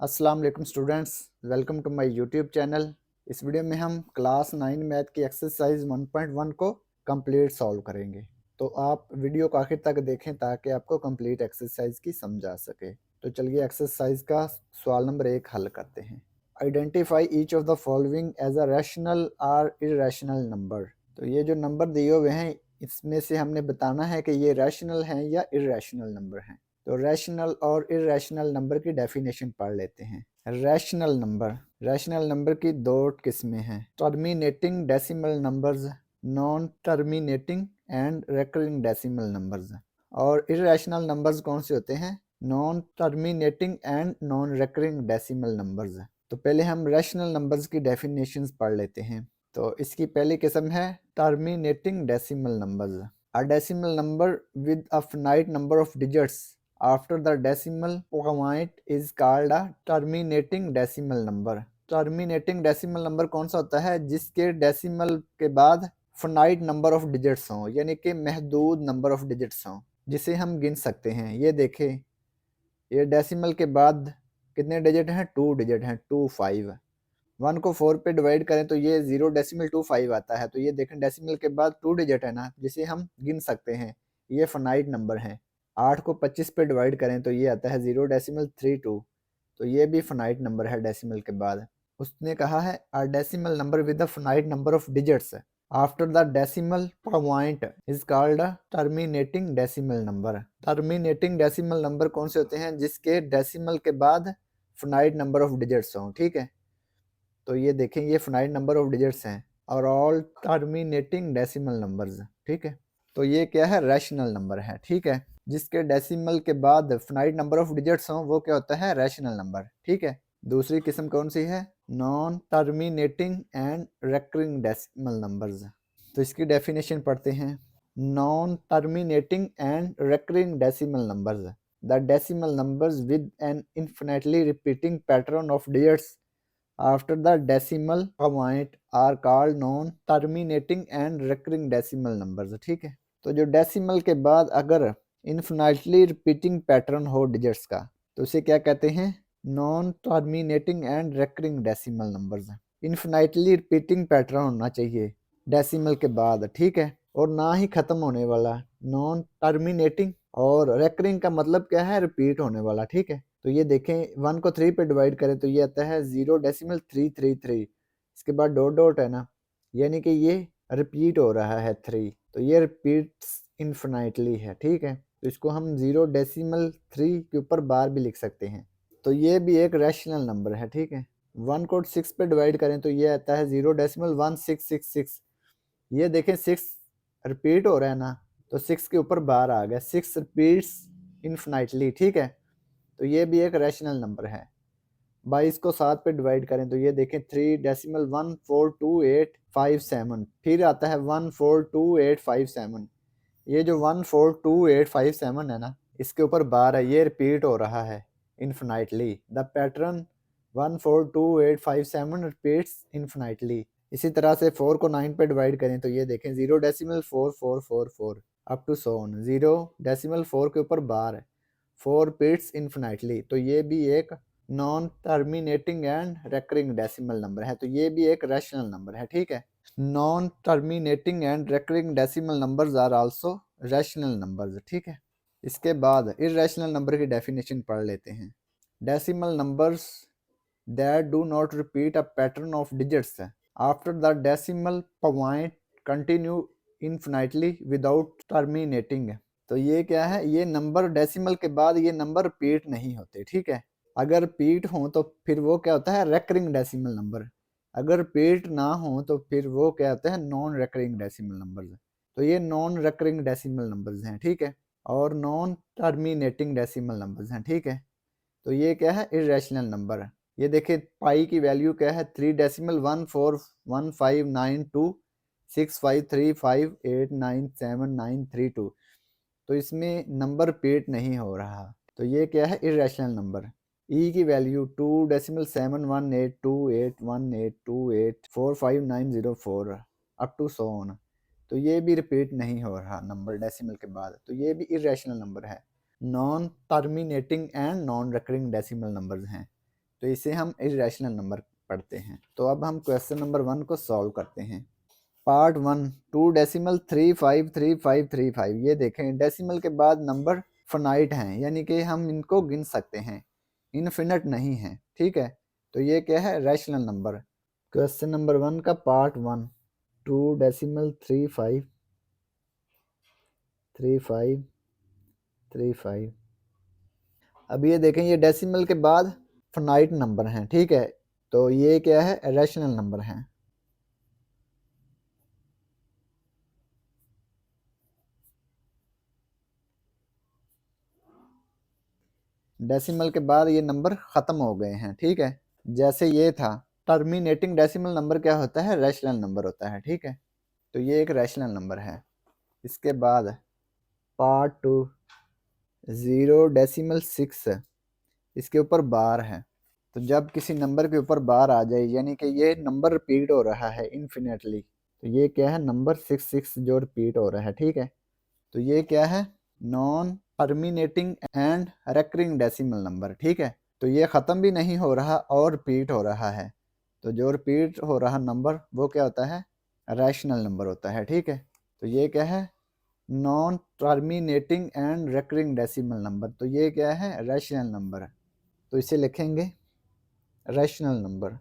अस्सलाम वालेकुम students, welcome to my YouTube channel. इस वीडियो में हम क्लास 9 मैथ की एक्सरसाइज 1.1 को कंप्लीट सॉल्व करेंगे। तो आप वीडियो को आखिर तक देखें ताकि आपको कंप्लीट एक्सरसाइज की समझ आ सके। तो चलिए एक्सरसाइज का सवाल नंबर 1 हल करते हैं। Identify each of the following as a rational or irrational number. तो ये जो नंबर दिए हुए हैं इसमें से हमने बताना है कि ये रैशनल हैं या इरेशनल नंबर हैं। तो रैशनल और इरेशनल नंबर की डेफिनेशन पढ़ लेते हैं। रैशनल नंबर की दो किस्में हैं, terminating decimal numbers, non terminating and recurring decimal numbers. और इरेशनल नंबर्स कौन से होते हैं? Non terminating and non recurring decimal numbers. तो पहले हम रैशनल नंबर्स की डेफिनेशंस पढ़ लेते हैं। तो इसकी पहली किस्म है terminating decimal numbers. A decimal number with a finite number of digits after the decimal point is called a terminating decimal number. Terminating decimal number कौन सा होता है? जिसके डेसिमल के बाद finite number of digits हों, यानी कि महदूद number of digits हों, जिसे हम गिन सकते हैं। ये देखें, ये डेसिमल के बाद कितने डिजिट हैं? 2 डिजिट हैं, 2 5। 1 को 4 पे डिवाइड करें तो ये 0.25 आता है। तो ये देखें डेसिमल के बाद 2 डिजिट है ना, जिसे हम गिन सकते हैं। ये फाइनाइट नंबर है। 8 को 25 पे डिवाइड करें तो ये आता है 0.32। तो ये भी फाइनाइट नंबर है डेसिमल के बाद। उसने कहा है a decimal number with a finite number of digits after the decimal point is called a terminating decimal number. Terminating decimal number कौन से होते हैं? जिसके डेसिमल के बाद फाइनाइट नंबर ऑफ डिजिट्स हों। ठीक है, तो ये देखें, ये फाइनाइट नंबर ऑफ डिजिट्स हैं और ऑल टर्मिनेटिंग डेसिमल नंबर्स। ठीक है, तो ये क्या है? रैशनल नंबर है। ठीक है, जिसके डेसिमल के बाद फाइनाइट नंबर ऑफ डिजिट्स हों वो क्या होता है? Rational number. ठीक है, दूसरी किस्म कौन सी है? Non terminating and recurring decimal numbers. तो इसकी डेफिनेशन पढ़ते हैं। Non terminating and recurring decimal numbers, the decimal numbers with an infinitely repeating pattern of digits after the decimal point are called non terminating and recurring decimal numbers। ठीक है, तो जो decimal के बाद अगर इन्फिनाइटली रिपीटिंग पैटर्न हो digits का तो उसे क्या कहते हैं? Non terminating and recurring decimal numbers. Infinitely repeating pattern होना चाहिए डेसिमल के बाद। ठीक है, और ना ही खत्म होने वाला, नॉन टर्मिनेटिंग। और रेकरिंग का मतलब क्या है? रिपीट होने वाला। ठीक है, तो ये देखें 1 को 3 पे डिवाइड करें तो ये आता है 0.333। इसके बाद डॉट डॉट है ना, यानी कि ये रिपीट हो रहा है 3। तो ये रिपीट्स इन्फिनाइटली है। ठीक है, तो इसको हम 0.3 के ऊपर बार भी लिख सकते हैं। तो ये भी एक रैशनल नंबर है। ठीक है, 1 को 6 पे डिवाइड करें तो ये आता है 0.1666। ये देखें 6 रिपीट हो रहा है ना, तो 6 के ऊपर बार आ गया, 6 रिपीट्स इन्फिनाइटली। ठीक है, तो ये भी एक रैशनल नंबर है। 22 को 7 पे डिवाइड करें तो ये देखें 3.14287। फिर आता है 14287। ये जो 14287 है ना, इसके ऊपर बार है, ये रिपीट हो रहा है infinitely. The pattern 14287 repeats infinitely. इसी तरह से 4 को 9 पे डिवाइड करें तो ये देखें 0.4444 अप टू सो ऑन। 0.4 के ऊपर बार है, 4 रिपीट्स इन्फिनाइटली। तो ये भी एक non terminating and recurring decimal number है। तो ये भी एक रैशनल नंबर है। ठीक है, non terminating and recurring decimal numbers are also rational numbers. ठीक है, इसके बाद इरेशनल नंबर की डेफिनेशन पढ़ लेते हैं। Decimal numbers that do not repeat a pattern of digits after the decimal point continue infinitely without terminating। तो ये क्या है? ये नंबर डेसिमल के बाद ये नंबर रिपीट नहीं होते। ठीक है, अगर रिपीट हो तो फिर वो क्या होता है? Recurring decimal number. अगर रिपीट ना हो तो फिर वो क्या होता है? Non recurring decimal numbers. तो ये नॉन रेकरिंग डेसिमल नंबर्स हैं। ठीक है, और नॉन टर्मिनेटिंग डेसिमल नंबर्स हैं। ठीक है, तो ये क्या है? इरेशनल नंबर है। ये देखिए पाई की वैल्यू क्या है? 3.141592653589793 तो इसमें नंबर रिपीट नहीं हो रहा। तो ये क्या है? Irrational number. ई की value 2.71828182845 up to so on. तो ये भी रिपीट नहीं हो रहा नंबर डेसिमल के बाद। तो ये भी इरेशनल नंबर है। Non terminating and non recurring decimal numbers हैं। तो तो इसे हम इरेशनल नंबर पढ़ते हैं। तो अब हम क्वेश्चन नंबर 1 को सॉल्व करते हैं। पार्ट 1 2.353535। ये देखें, डेसिमल के बाद नंबर फाइनाइट हैं, यानी कि हम इनको गिन सकते हैं, इनफिनिट नहीं है। ठीक है, तो ये क्या है, रैशनल नंबर। क्वेश्चन नंबर 1 का पार्ट 1 2.353535। अब ये देखें, ये डेसिमल के बाद फाइनाइट नंबर हैं। ठीक है, तो ये क्या है, रैशनल नंबर हैं। डेसिमल के बाद ये नंबर ख़त्म हो गए हैं। ठीक है, जैसे ये था, टर्मिनेटिंग डेसिमल नंबर क्या होता है, रैशनल नंबर होता है। ठीक है, तो ये एक रैशनल नंबर है। इसके बाद पार्ट 2 0.6, इसके ऊपर बार है। तो जब किसी नंबर के ऊपर बार आ जाए, यानी कि ये नंबर रिपीट हो रहा है इनफिनिटली, तो ये क्या है, नंबर 66 जो रिपीट हो रहा है। ठीक है, तो ये क्या है, non terminating and recurring decimal number. ठीक है, तो ये ख़त्म भी नहीं हो रहा और रिपीट हो रहा है। तो जो रिपीट हो रहा नंबर वो क्या होता है, रैशनल नंबर होता है। ठीक है, तो ये क्या है, non terminating and recurring decimal number. तो ये क्या है, रैशनल नंबर। तो इसे लिखेंगे rational number.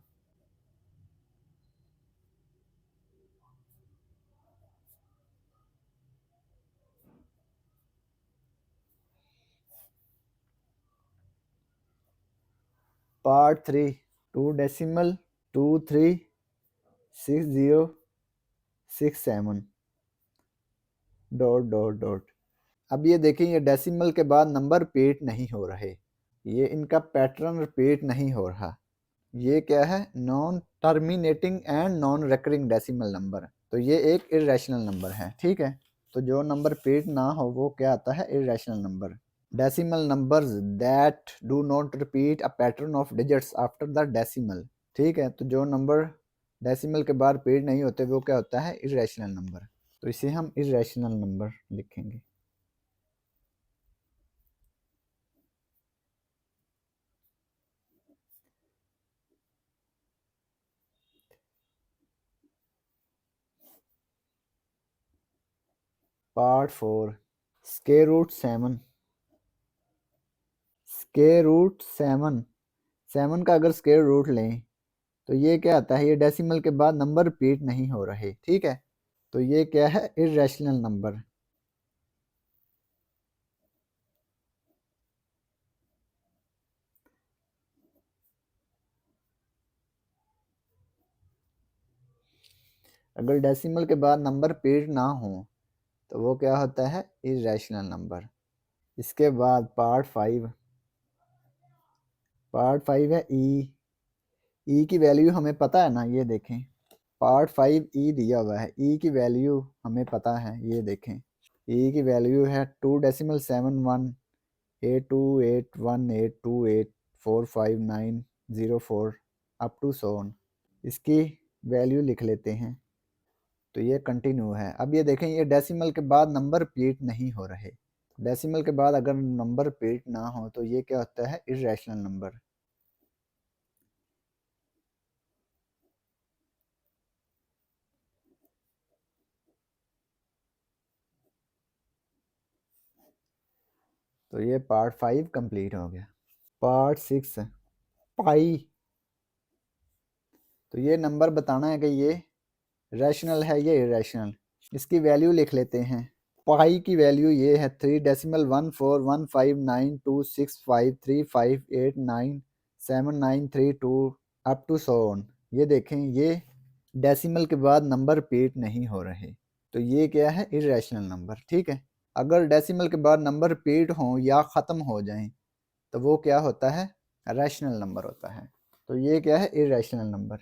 Part 3 2.236067 dot dot dot. अब ये देखें, ये डेसिमल के बाद नंबर रिपीट नहीं हो रहे, ये इनका पैटर्न रिपीट नहीं हो रहा। ये क्या है, non terminating and non recurring decimal number. तो ये एक इरेशनल नंबर है। ठीक है, तो जो नंबर रिपीट ना हो वो क्या आता है, irrational number. Decimal numbers that do not repeat a pattern of digits after the decimal. ठीक है, तो जो नंबर डेसिमल के बाद रिपीट नहीं होते वो क्या होता है, इरेशनल नंबर। तो इसे हम इरेशनल नंबर लिखेंगे। Part 4 square root 7। Square root 7, 7 का अगर स्क्वायर रूट लें तो ये क्या आता है, ये डेसिमल के बाद नंबर रिपीट नहीं हो रहे। ठीक है, तो ये क्या है, इरेशनल नंबर। अगर डेसिमल के बाद नंबर रिपीट ना हो तो वो क्या होता है, इरेशनल नंबर। इसके बाद पार्ट 5 है ई की वैल्यू हमें पता है ना, ये देखें, पार्ट 5 ई दिया हुआ है, ई की वैल्यू हमें पता है। ये देखें, ई की वैल्यू है 2.718281845904 अप टू सो ऑन। इसकी वैल्यू लिख लेते हैं। तो ये कंटिन्यू है। अब ये देखें, ये डेसिमल के बाद नंबर रिपीट नहीं हो रहे। डेसिमल के बाद अगर नंबर रिपीट ना हो तो ये क्या होता है, इरेशनल नंबर। तो ये पार्ट 5 कंप्लीट हो गया। पार्ट 6 पाई। तो ये नंबर बताना है कि ये रैशनल है या इरेशनल। इसकी वैल्यू लिख लेते हैं। पाई की वैल्यू ये है 3.141592653589793 अप टू सो ऑन। ये देखें, ये डेसिमल के बाद नंबर रिपीट नहीं हो रहे, तो ये क्या है, इरेशनल नंबर। ठीक है, अगर डेसिमल के बाद नंबर रिपीट हों या ख़त्म हो जाएं तो वो क्या होता है, रैशनल नंबर होता है। तो ये क्या है, इरेशनल नंबर।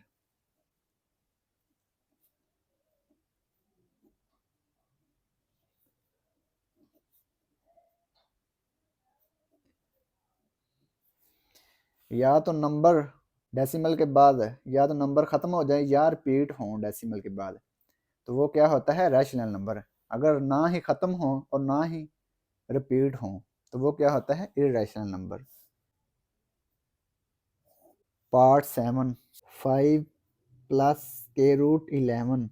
या तो नंबर डेसिमल के बाद, या तो नंबर ख़त्म हो जाए या रिपीट हों डेसिमल के बाद, तो वो क्या होता है, रैशनल नंबर। अगर ना ही ख़त्म हो और ना ही रिपीट हों तो वो क्या होता है, irrational number. Part 7 5 plus square root 11।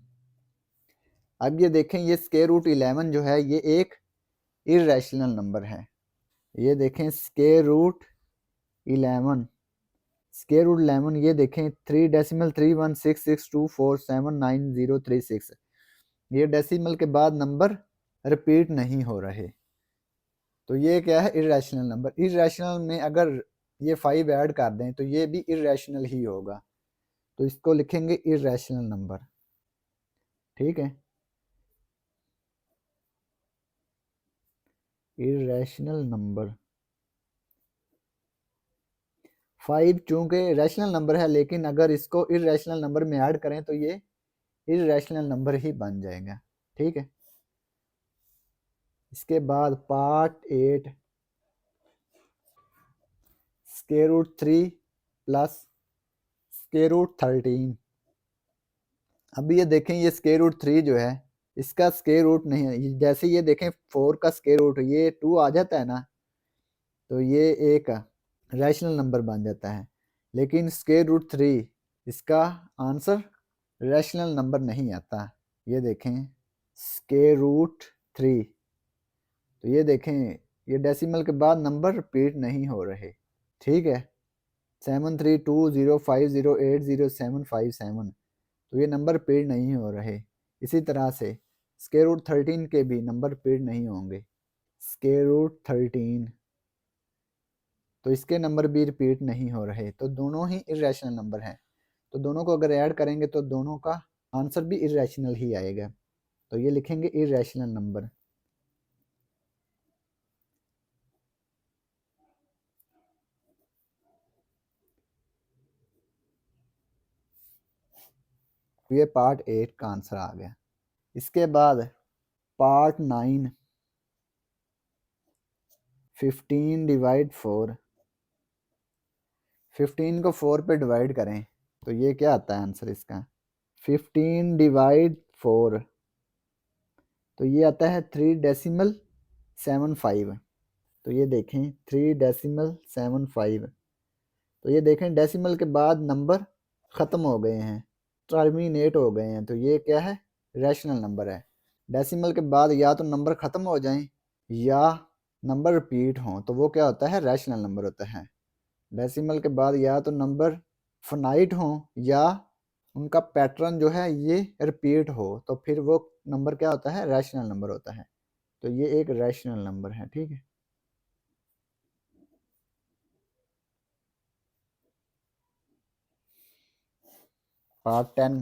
अब ये देखें, ये स्क्वायर रूट 11 जो है ये एक इर्रेशनल नंबर है। ये देखें स्क्वायर रूट 11, स्क्वायर रूट 11, ये देखें 3.31662479036, ये डेसिमल के बाद नंबर रिपीट नहीं हो रहे। तो ये क्या है? Irrational number. इर्रेशनल में अगर ये 5 ऐड कर दें तो ये भी इर्रेशनल ही होगा, तो इसको लिखेंगे इर्रेशनल नंबर। ठीक है, इर्रेशनल नंबर। 5 चूंकि रैशनल नंबर है, लेकिन अगर इसको इर्रेशनल नंबर में ऐड करें तो ये इर्रेशनल नंबर ही बन जाएगा। ठीक है, इसके बाद part 8 square root 3 plus square root 13। अब ये देखें, ये स्क्वायर रूट 3 जो है इसका स्क्वायर रूट नहीं है। जैसे ये देखें 4 का स्क्वायर रूट ये 2 आ जाता है ना, तो ये एक रैशनल नंबर बन जाता है। लेकिन स्क्वायर रूट 3 इसका आंसर रैशनल नंबर नहीं आता। ये देखें स्क्वायर रूट 3, तो ये देखें ये डेसिमल के बाद नंबर रिपीट नहीं हो रहे। ठीक है, 732050807757, तो ये नंबर रिपीट नहीं हो रहे। इसी तरह से स्क्वायर रूट 13 के भी नंबर रिपीट नहीं होंगे। स्क्वायर रूट 13, तो इसके नंबर भी रिपीट नहीं हो रहे, तो दोनों ही इर्रेशनल नंबर हैं। तो दोनों को अगर ऐड करेंगे तो दोनों का आंसर भी इर्रेशनल ही आएगा, तो ये लिखेंगे इर्रेशनल नंबर। ये पार्ट 8 का आंसर आ गया। इसके बाद पार्ट 9 15 डिवाइड 4, 15 को 4 पे डिवाइड करें तो ये क्या आता है आंसर इसका? 15 डिवाइड 4, तो ये आता है 3.75। तो ये देखें 3.75, तो ये देखें डेसिमल के बाद नंबर ख़त्म हो गए हैं, टर्मिनेट हो गए हैं, तो ये क्या है? रैशनल नंबर है। डेसिमल के बाद या तो नंबर ख़त्म हो जाएं या नंबर रिपीट हों, तो वो क्या होता है? रैशनल नंबर होता है। डेसिमल के बाद या तो नंबर फाइनाइट हों या उनका पैटर्न जो है ये रिपीट हो, तो फिर वो नंबर क्या होता है? रैशनल नंबर होता है। तो ये एक रैशनल नंबर है। ठीक है, part 10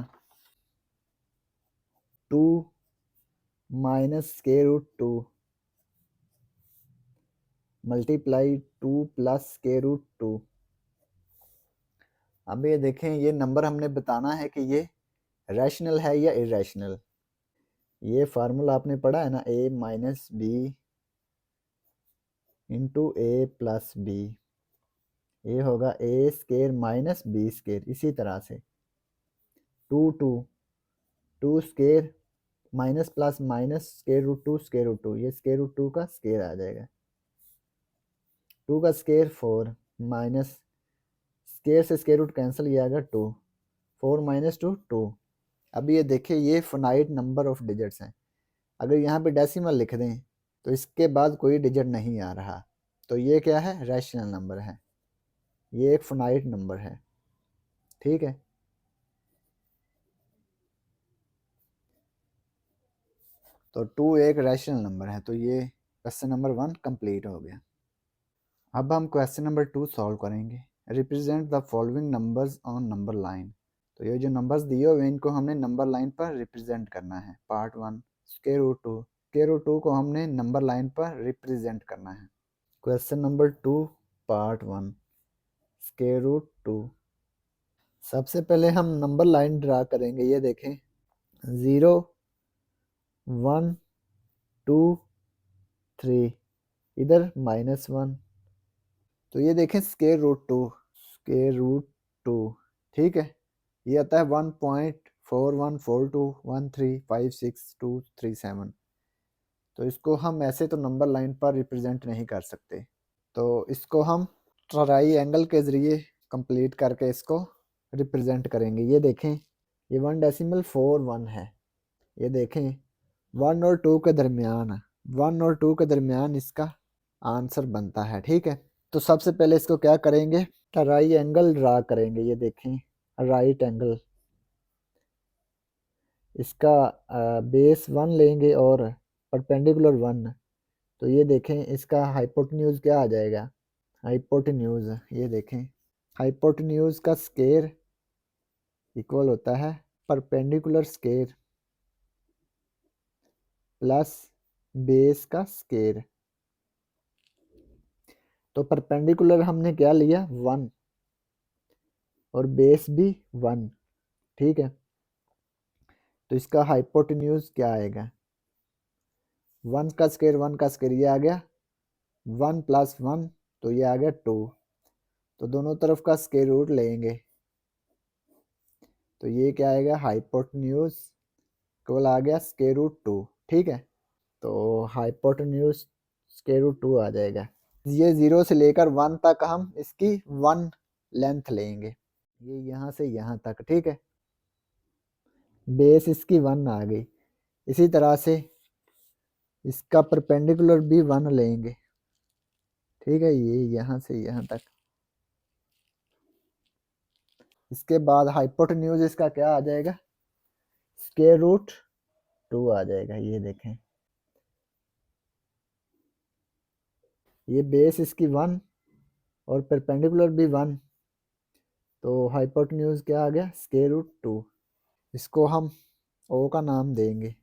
2 minus square root 2 multiply 2 plus square root 2। अब ये देखें, ये नंबर हमने बताना है कि ये रैशनल है या इरैशनल। ये फार्मूला आपने पढ़ा है ना, a minus B into A plus B, ये होगा A square minus B square. इसी तरह से 2 square minus plus minus square root 2 square root 2, ये स्केयर रूट 2 का स्केयर आ जाएगा। 2 का स्केयर 4 माइनस स्केयर से स्केयर रूट कैंसिल किया जाएगा 2, 4 माइनस 2 2। अब ये देखिए ये फाइनाइट नंबर ऑफ डिजिट्स हैं। अगर यहाँ पे डेसिमल लिख दें तो इसके बाद कोई डिजिट नहीं आ रहा, तो ये क्या है? रैशनल नंबर है, ये एक फाइनाइट नंबर है। ठीक है, तो 2 एक रैशनल नंबर है, तो ये क्वेश्चन नंबर 1 कंप्लीट हो गया। अब हम क्वेश्चन नंबर 2 सॉल्व करेंगे। Represent the following numbers on number line. तो ये जो नंबर्स दिए हुए इनको हमने नंबर लाइन पर रिप्रेजेंट करना है। Part 1 square root 2, square root 2 को हमने नंबर लाइन पर रिप्रेजेंट करना है। Question number 2 part 1 square root 2। सबसे पहले हम नंबर लाइन ड्रा करेंगे। ये देखें 0 1 2 3, इधर -1, तो ये देखें स्क्वायर रूट 2, स्क्वायर रूट 2। ठीक है, ये आता है 1.4142135627, तो इसको हम ऐसे तो नंबर लाइन पर रिप्रेजेंट नहीं कर सकते, तो इसको हम ट्राई एंगल के ज़रिए कंप्लीट करके इसको रिप्रेजेंट करेंगे। ये देखें, ये 1.41 है। ये देखें 1 और 2 के दरमियान, 1 और 2 के दरमियान इसका आंसर बनता है। ठीक है, तो सबसे पहले इसको क्या करेंगे, राइट एंगल ड्रा करेंगे। ये देखें राइट एंगल, इसका बेस 1 लेंगे और परपेंडिकुलर 1। तो ये देखें इसका हाइपोटेन्यूज क्या आ जाएगा, हाइपोटेन्यूज, ये देखें हाइपोटेन्यूज का स्क्वायर इक्वल होता है परपेंडिकुलर स्क्वायर प्लस बेस का स्क्वायर। तो परपेंडिकुलर हमने क्या लिया 1 और बेस भी 1। ठीक है, तो इसका हाइपोटेन्यूज क्या आएगा, 1 का स्क्वायर 1 का स्क्वायर, ये आ गया 1 प्लस 1, तो ये आ गया 2। तो दोनों तरफ का स्क्वायर रूट लेंगे, तो ये क्या आएगा, हाइपोटेन्यूज केवल आ गया स्क्वायर रूट 2। ठीक है, तो हाइपोटेन्यूज स्क्वायर रूट 2 आ जाएगा। ये 0 से लेकर 1 तक हम इसकी 1 लेंथ लेंगे, ये यहाँ से यहाँ तक। ठीक है, बेस इसकी 1 आ गई। इसी तरह से इसका परपेंडिकुलर भी 1 लेंगे। ठीक है, ये यहाँ से यहाँ तक। इसके बाद हाइपोटेन्यूज इसका क्या आ जाएगा, स्क्वायर रूट 2 आ जाएगा। ये देखें, ये बेस इसकी 1 और परपेंडिकुलर भी 1, तो हाइपोटेन्यूज क्या आ गया, स्क्वायर रूट 2। इसको हम ओ का नाम देंगे,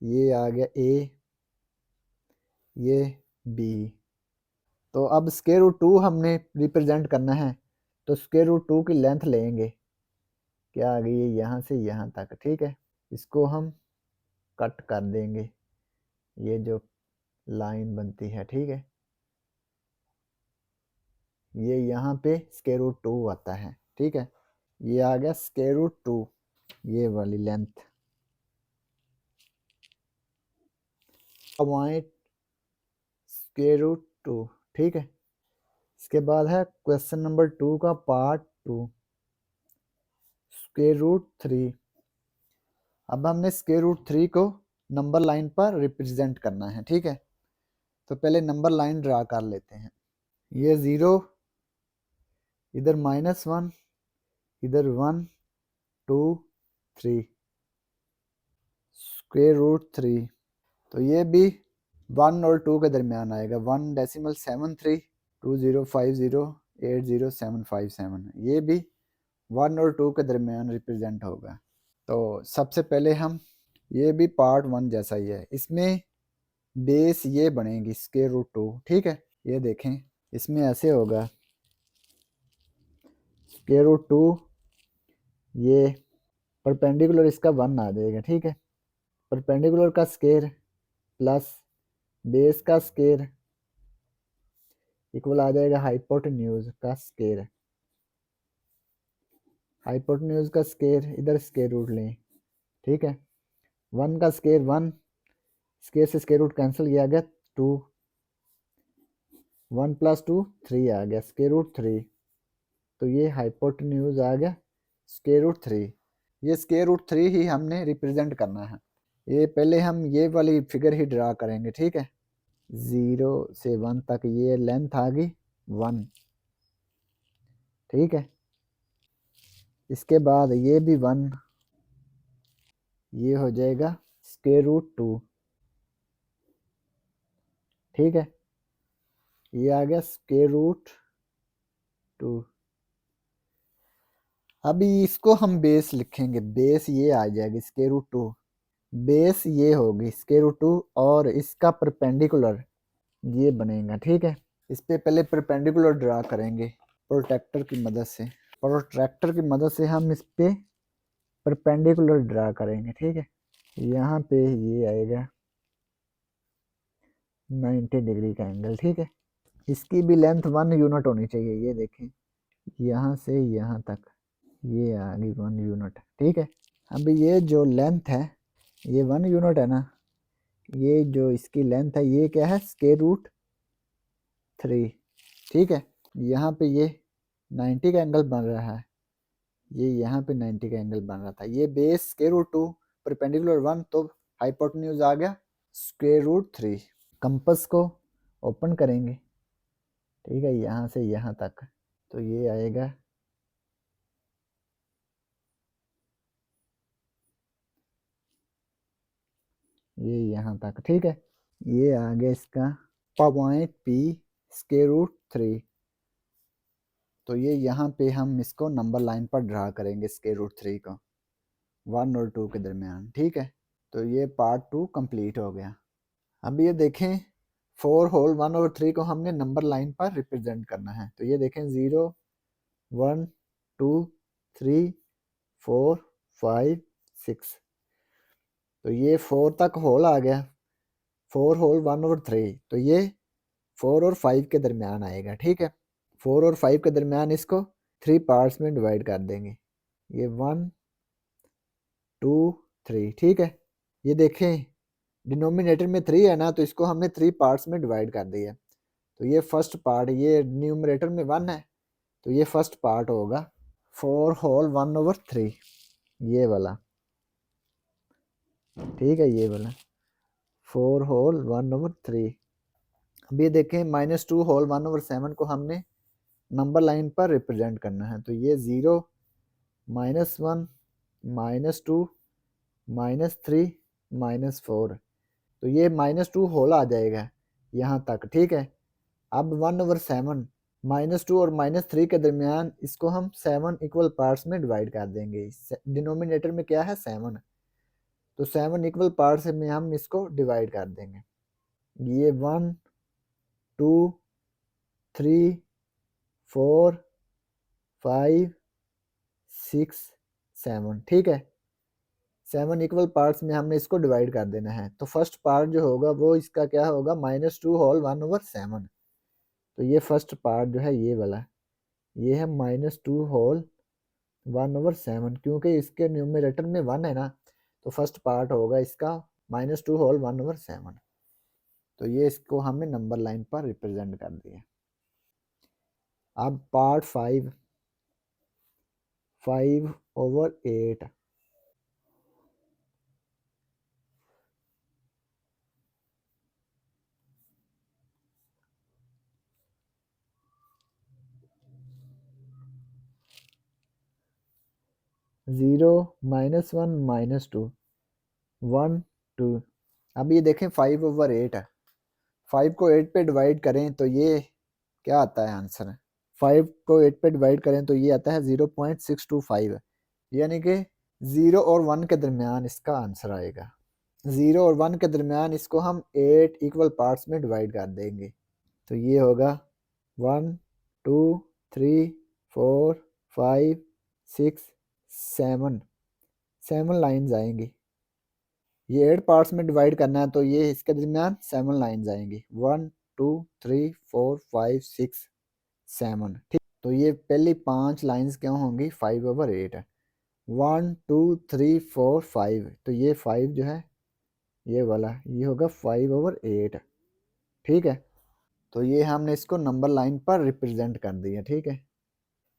ये आ गया ए, ये बी। तो अब स्क्वायर रूट 2 हमने रिप्रेजेंट करना है, तो स्क्वायर रूट 2 की लेंथ लेंगे, क्या आ गई है, यहाँ से यहाँ तक। ठीक है, इसको हम कट कर देंगे, ये जो लाइन बनती है। ठीक है, ये यहाँ पे स्क्वायर रूट 2 आता है। ठीक है, ये आ गया स्क्वायर रूट 2, ये वाली लेंथ पॉइंट स्क्वायर रूट 2। ठीक है, इसके बाद है क्वेश्चन नंबर 2 का पार्ट 2, स्क्वायर रूट 3। अब हमने स्क्वायर रूट 3 को नंबर लाइन पर रिप्रेजेंट करना है। ठीक है, तो पहले नंबर लाइन ड्रा कर लेते हैं। ये 0, इधर -1, इधर 1 2 3, स्क्वायर रूट 3। तो ये भी 1 और 2 के दरमियान आएगा, 1.7320508077। ये भी 1 और 2 के दरमियान रिप्रेजेंट होगा। तो सबसे पहले हम, ये भी पार्ट 1 जैसा ही है, इसमें बेस ये बनेगी स्क्वायर रूट 2। ठीक है, ये देखें इसमें ऐसे होगा स्क्वायर रूट 2, ये परपेंडिकुलर इसका 1 आ जाएगा। ठीक है, परपेंडिकुलर का स्क्वायर प्लस बेस का स्क्वायर इक्वल आ जाएगा हाइपोटेन्यूज का स्क्वायर। हाइपोटेन्यूज का स्क्वायर, इधर स्क्वायर रूट लें। ठीक है, 1 का स्क्वायर 1, स्क्वायर से स्क्वायर रूट कैंसिल किया गया 2, 1 प्लस 2 3 आ गया स्क्वायर रूट 3। तो ये हाइपोटेन्यूज आ गया स्क्वायर रूट 3। ये स्क्वायर रूट 3 ही हमने रिप्रेजेंट करना है। ये पहले हम ये वाली फिगर ही ड्रा करेंगे। ठीक है, 0 से 1 तक ये लेंथ आ गई 1। ठीक है, इसके बाद ये भी 1, ये हो जाएगा स्क्वायर रूट 2। ठीक है, ये आ गया स्क्वायर रूट 2। अभी इसको हम बेस लिखेंगे, बेस ये आ जाएगी स्क्वायर रूट 2, बेस ये होगी स्क्वायर रूट 2 और इसका परपेंडिकुलर ये बनेगा। ठीक है, इस पे पहले परपेंडिकुलर ड्रा करेंगे प्रोट्रैक्टर की मदद से। प्रोट्रैक्टर की मदद से हम इस पे परपेंडिकुलर ड्रा करेंगे। ठीक है, यहाँ पे ये आएगा 90 डिग्री का एंगल। ठीक है, इसकी भी लेंथ 1 यूनिट होनी चाहिए। ये देखें यहाँ से यहाँ तक ये आ गई 1 यूनिट। ठीक है, अब ये जो लेंथ है ये 1 यूनिट है ना, ये जो इसकी लेंथ है ये क्या है, स्क्वायर रूट 3। ठीक है, यहाँ पे ये 90 का एंगल बन रहा है, ये यहाँ पे 90 का एंगल बन रहा था, ये बेस स्क्वायर रूट 2 परपेंडिकुलर 1, तो हाइपोटेन्यूज आ गया स्क्वायर रूट 3। कंपास को ओपन करेंगे, ठीक है, यहाँ से यहाँ तक, तो ये आएगा ये यहाँ तक, ठीक है। ये आ गया इसका पॉइंट पी स्क्वायर रूट 3। तो ये यहाँ पे हम इसको नंबर लाइन पर ड्रा करेंगे स्क्वायर रूट 3 को 1 और 2 के दरमियान, ठीक है। तो ये पार्ट 2 कंप्लीट हो गया। अब ये देखें 4 होल 1 और 3 को हमने नंबर लाइन पर रिप्रेजेंट करना है। तो ये देखें 0 1 2 3 4 5 6, तो ये 4 तक होल आ गया, 4 होल 1 और 3, तो ये 4 और 5 के दरमियान आएगा, ठीक है। 4 और 5 के दरमियान इसको 3 पार्ट्स में डिवाइड कर देंगे, ये 1 2 3, ठीक है। ये देखें डिनोमिनेटर में 3 है ना, तो इसको हमने 3 पार्ट्स में डिवाइड कर दिया। तो ये फर्स्ट पार्ट, ये न्यूमरेटर में 1 है, तो ये फर्स्ट पार्ट होगा 4 होल 1 ओवर 3, ये वाला, ठीक है, ये वाला 4 होल 1 ओवर 3। अब ये देखें -2 होल 1 ओवर 7 को हमने नंबर लाइन पर रिप्रेजेंट करना है। तो ये 0 -1 -2 -3 -4, तो ये -2 होल आ जाएगा यहाँ तक, ठीक है। अब 1 ओवर 7 -2 और -3 के दरमियान इसको हम 7 इक्वल पार्ट्स में डिवाइड कर देंगे। डिनोमिनेटर में क्या है 7, तो 7 इक्वल पार्ट्स में हम इसको डिवाइड कर देंगे। ये 1 2 3 4 5 6 7, ठीक है। 7 इक्वल पार्ट्स में हमने इसको डिवाइड कर देना है। तो फर्स्ट पार्ट जो होगा वो इसका क्या होगा -2 होल 1 ओवर 7। तो ये फर्स्ट पार्ट जो है ये वाला, ये है -2 होल 1 ओवर 7, क्योंकि इसके न्यूमरेटर में 1 है ना, तो फर्स्ट पार्ट होगा इसका -2 होल 1 ओवर 7। तो ये इसको हमने नंबर लाइन पर रिप्रेजेंट कर दिया। अब पार्ट 5 ओवर 8, 0 -1 -2 1 2। अब ये देखें 5 ओवर 8 है, 5 को 8 पे डिवाइड करें तो ये क्या आता है आंसर, 5 को 8 पे डिवाइड करें तो ये आता है 0.625, यानी कि 0 और 1 के दरमियान इसका आंसर आएगा। 0 और 1 के दरमियान इसको हम 8 इक्वल पार्ट्स में डिवाइड कर देंगे। तो ये होगा 1 2 3 4 5 6 7, 7 लाइन्स आएंगी। ये 8 पार्ट्स में डिवाइड करना है, तो ये इसके दरमियान 7 लाइन्स आएंगी, 1 2 3 4 5 6 7, ठीक। तो ये पहली 5 लाइन्स क्यों होंगी 5 ओवर 8 है, 1 2 3 4 5, तो ये 5 जो है ये वाला ये होगा 5 ओवर 8, ठीक है। तो ये हमने इसको नंबर लाइन पर रिप्रेजेंट कर दिया, ठीक है।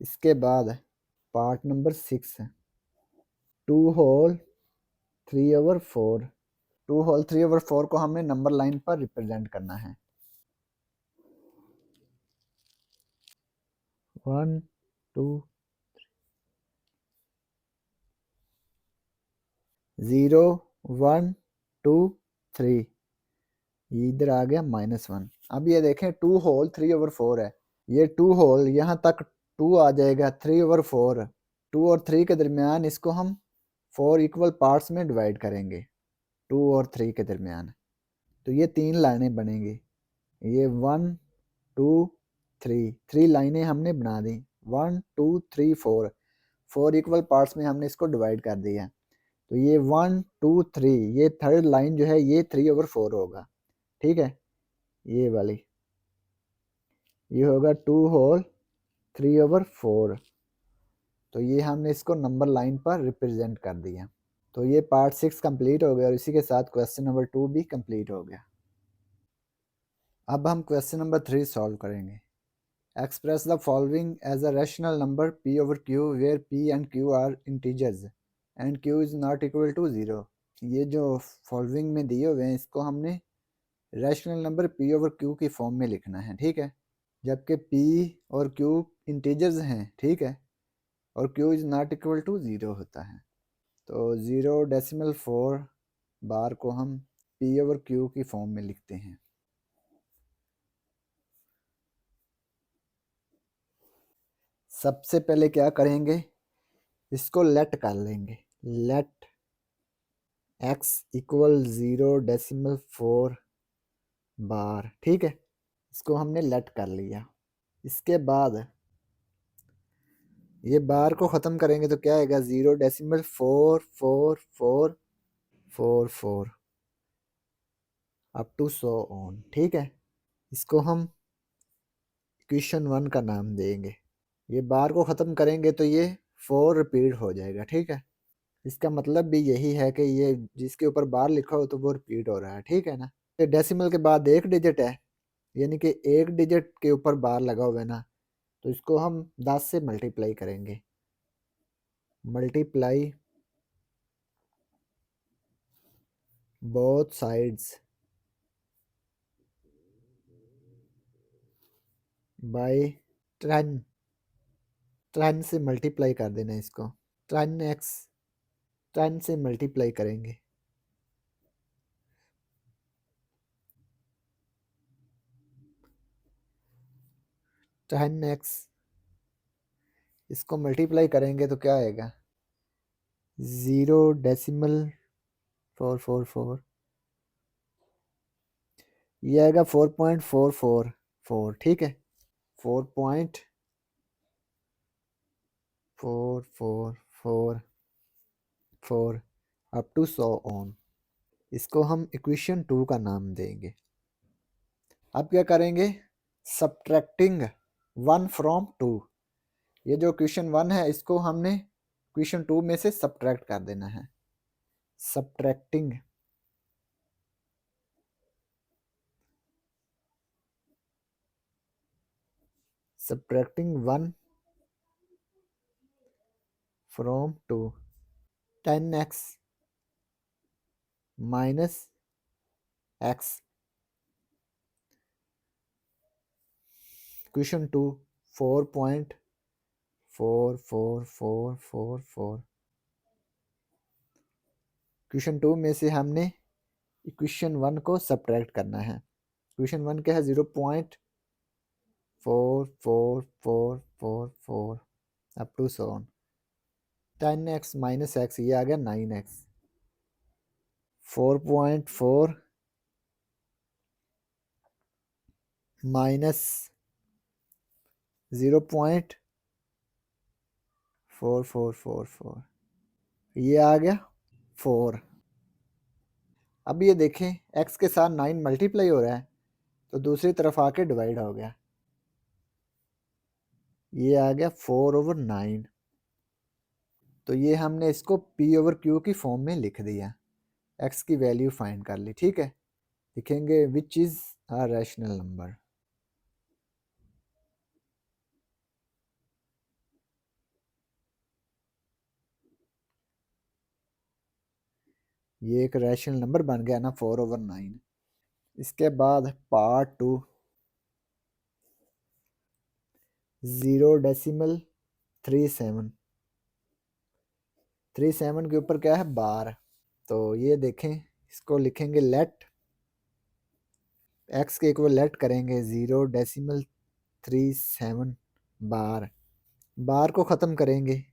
इसके बाद पार्ट नंबर 6 है 2 होल 3 ओवर 4, 2 होल 3 ओवर 4 को हमने नंबर लाइन पर रिप्रेजेंट करना है। 1 2 0 1 2 3, ये इधर आ गया -1। अब ये देखें 2 होल 3 ओवर 4 है, ये 2 होल यहाँ तक 2 आ जाएगा, 3 ओवर 4, 2 और 3 के दरमियान इसको हम 4 इक्वल पार्ट्स में डिवाइड करेंगे 2 और 3 के दरमियान। तो ये 3 लाइनें बनेंगी, ये 1 2 3, 3 लाइनें हमने बना दी, 1 2 3 4, 4 इक्वल पार्ट्स में हमने इसको डिवाइड कर दिया। तो ये 1 2 3, ये थर्ड लाइन जो है ये 3 ओवर 4 होगा, ठीक है। ये वाली ये होगा 2 होल 3 ओवर 4। तो ये हमने इसको नंबर लाइन पर रिप्रेजेंट कर दिया। तो ये पार्ट 6 कंप्लीट हो गया और इसी के साथ क्वेश्चन नंबर 2 भी कंप्लीट हो गया। अब हम क्वेश्चन नंबर 3 सॉल्व करेंगे। Express the following as a rational number p over q where p and q are integers and q is not equal to 0। ये जो फॉलोइंग में दिए हुए हैं इसको हमने rational number p over q की फॉर्म में लिखना है, ठीक है। जबकि p और q इंटीजर्स हैं, ठीक है, और q is not equal to 0 होता है। तो 0.4 बार को हम p over q की फॉर्म में लिखते हैं। सबसे पहले क्या करेंगे, इसको लेट कर लेंगे, लेट x इक्वल 0.4 बार, ठीक है। इसको हमने लेट कर लिया। इसके बाद ये बार को ख़त्म करेंगे तो क्या आएगा, 0.44444 अप टू सो ऑन, ठीक है। इसको हम इक्वेशन 1 का नाम देंगे। ये बार को ख़त्म करेंगे तो ये 4 रिपीट हो जाएगा, ठीक है। इसका मतलब भी यही है कि ये जिसके ऊपर बार लिखा हो तो वो रिपीट हो रहा है, ठीक है ना। ये डेसिमल के बाद एक डिजिट है, यानी कि एक डिजिट के ऊपर बार लगा हुआ है ना, तो इसको हम 10 से मल्टीप्लाई करेंगे। मल्टीप्लाई बोथ साइड्स बाय 10, 10 से मल्टीप्लाई कर देना इसको। 10x 10 से मल्टीप्लाई करेंगे। टेन एक्स इसको मल्टीप्लाई करेंगे तो क्या आएगा, 0.444, ये आएगा 4.444, ठीक है। 4.4444 अप टू सो ऑन। इसको हम इक्वेशन 2 का नाम देंगे। अब क्या करेंगे, सब्ट्रैक्टिंग 1 फ्रॉम 2। ये जो इक्वेशन 1 है इसको हमने इक्वेशन 2 में से सब्ट्रैक्ट कर देना है। Subtracting 1 from 2, 10x minus x, equation 2 4.44444। Equation 2 में से हमने इक्वेशन 1 को सब्ट्रैक्ट करना है। इक्वेशन 1 क्या है, 0.44444 up to so on. 10x minus x, ये आ गया 9x। 4.4 माइनस 0.4444, ये आ गया 4। अब ये देखें x के साथ 9 मल्टीप्लाई हो रहा है तो दूसरी तरफ आके डिवाइड हो गया, ये आ गया 4/9। तो ये हमने इसको p/q की फॉर्म में लिख दिया, x की वैल्यू फाइंड कर ली, ठीक है। लिखेंगे which is a rational number. ये एक रैशनल नंबर बन गया ना 4/9। इसके बाद पार्ट 2, 0.37, 37 के ऊपर क्या है, बार। तो ये देखें, इसको लिखेंगे लेट, x के इक्वल लेट करेंगे 0.37 बार। बार को ख़त्म करेंगे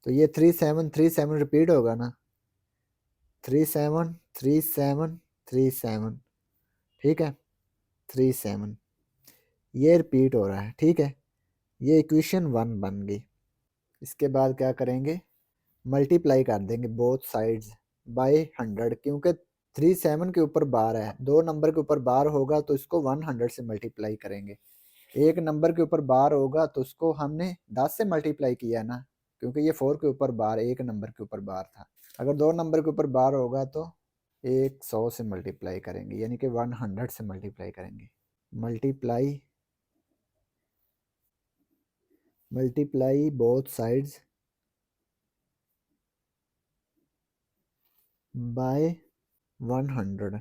तो ये 3737 रिपीट होगा ना, 373737, ठीक है, 37 ये रिपीट हो रहा है, ठीक है। ये इक्वेशन 1 बन गई। इसके बाद क्या करेंगे, मल्टीप्लाई कर देंगे बोथ साइड्स बाय 100, क्योंकि 37 के ऊपर बार है, दो नंबर के ऊपर बार होगा तो इसको 100 से मल्टीप्लाई करेंगे। एक नंबर के ऊपर बार होगा तो उसको हमने 10 से मल्टीप्लाई किया ना, क्योंकि ये 4 के ऊपर बार, एक नंबर के ऊपर बार था। अगर दो नंबर के ऊपर बार होगा तो 100 से मल्टीप्लाई करेंगे, यानी कि 100 से मल्टीप्लाई करेंगे। Multiply multiply both sides by 100।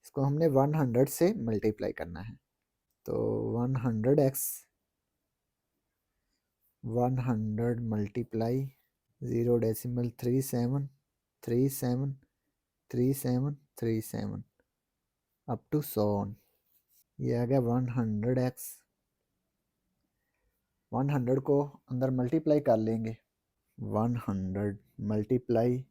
इसको हमने 100 से मल्टीप्लाई करना है। तो 100x 100 multiply 0.37373737 up to 100 on. ये आ गया 100x। 100 को अंदर मल्टीप्लाई कर लेंगे। 100 मल्टीप्लाई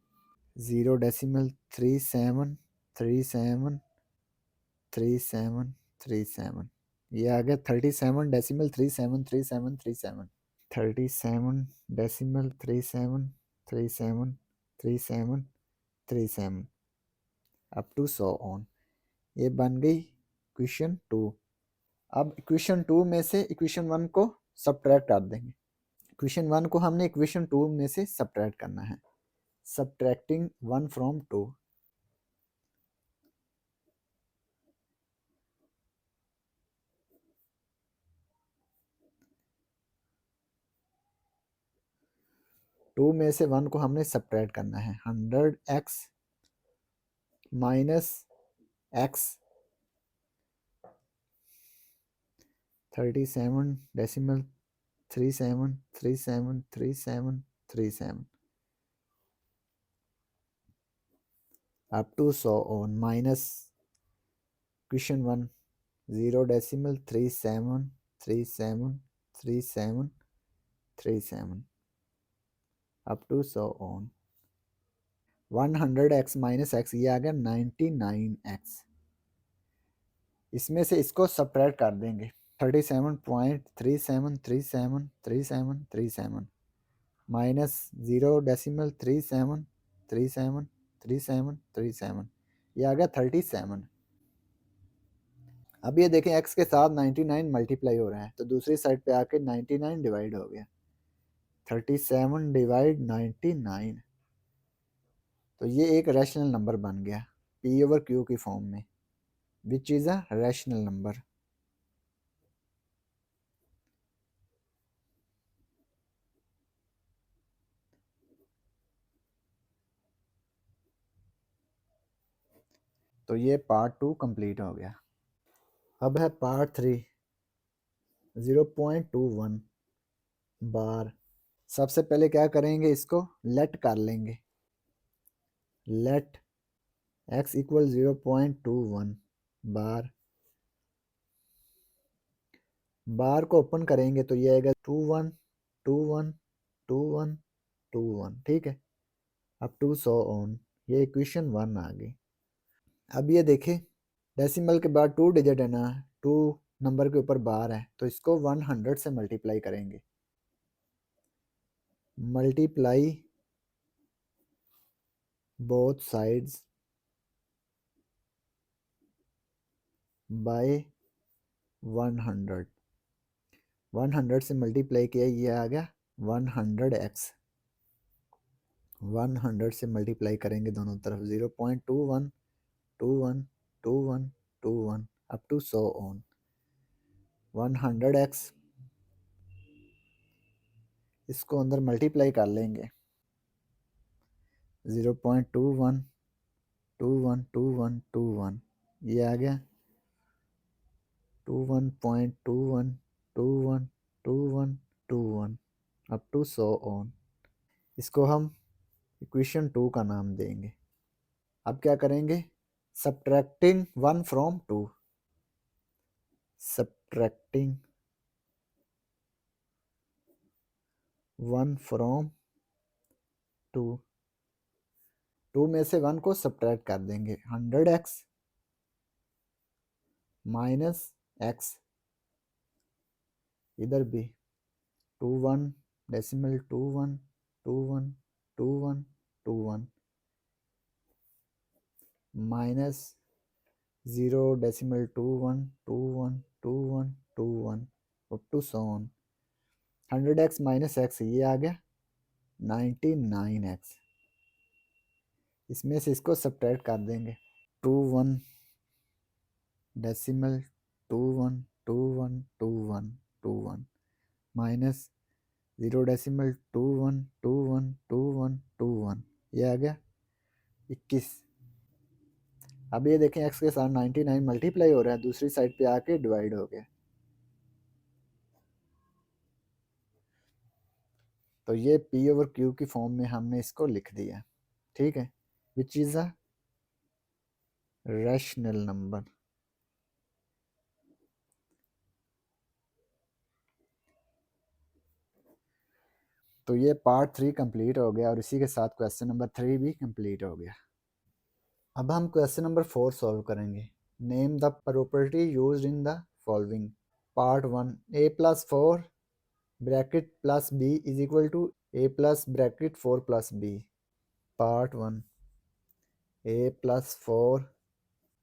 0.37373737। ये आ गया 37.373737। 37.37373737 अप टू 100 ऑन। ये बन गई इक्वेशन 2। अब इक्वेशन 2 में से इक्वेशन 1 को सब्ट्रैक्ट कर देंगे। इक्वेशन 1 को हमने इक्वेशन 2 में से सब्ट्रैक्ट करना है। Subtracting 1 from 2। टू में से 1 को हमने सब्ट्रैक्ट करना है। 100x minus x 37.37373737 up to 100 on minus equation 1 0.37373737 up to 100 on. 100x minus x ये आ गया 99x। इसमें से इसको सब्ट्रैक्ट कर देंगे। 37.37373737 माइनस 0.37373737 ये आ गया 37। अब ये देखें x के साथ 99 मल्टीप्लाई हो रहा है तो दूसरी साइड पे आके 99 डिवाइड हो गया। 37 डिवाइड 99। तो ये एक रैशनल नंबर बन गया p ओवर q की फॉर्म में, which is a rational number. तो ये पार्ट 2 कंप्लीट हो गया। अब है पार्ट 3 0.21 बार। सबसे पहले क्या करेंगे, इसको लेट कर लेंगे। लेट x इक्वल 0.21 बार। बार को ओपन करेंगे तो ये आएगा 21 21 21 21। ठीक है, अब 200 ऑन। ये इक्वेशन 1 आ गई। अब ये देखें डेसिमल के बाद 2 डिजिट है ना, 2 नंबर के ऊपर बार है तो इसको 100 से मल्टीप्लाई करेंगे। Multiply both sides by 100। 100 से मल्टीप्लाई किया, ये आ गया 100x। 100 से मल्टीप्लाई करेंगे दोनों तरफ 0.21 21 21 21 अप टू 100 ऑन। 100x इसको अंदर मल्टीप्लाई कर लेंगे 0.21 21 21 21। ये आ गया 21.21 21 21 21 अप टू 100 ऑन। इसको हम इक्वेशन 2 का नाम देंगे। अब क्या करेंगे, सब्ट्रैक्टिंग 1 फ्रॉम 2। Subtracting 1 from 2। 2 में से 1 को सब्ट्रैक्ट कर देंगे। 100x माइनस x, इधर भी 21 decimal 21 21 21 21 minus 0.21 21 21 21 up to 100 on. 100x minus x ये आ गया 99x। इसमें से इसको सब्ट्रैक्ट कर देंगे। 21 डेसिमल 21 21 21 21 माइनस 0.21212121 ये आ गया 21। अब ये देखें x के साथ 99 मल्टीप्लाई हो रहा है, दूसरी साइड पे आके डिवाइड हो गया। तो ये p ओवर q की फॉर्म में हमने इसको लिख दिया। ठीक है, which is a rational number. तो ये पार्ट 3 कंप्लीट हो गया और इसी के साथ क्वेश्चन नंबर 3 भी कंप्लीट हो गया। अब हम क्वेश्चन नंबर 4 सॉल्व करेंगे। Name the property used in the following. Part 1 a plus 4 bracket plus b is equal to a plus bracket 4 plus b। Part 1 a plus 4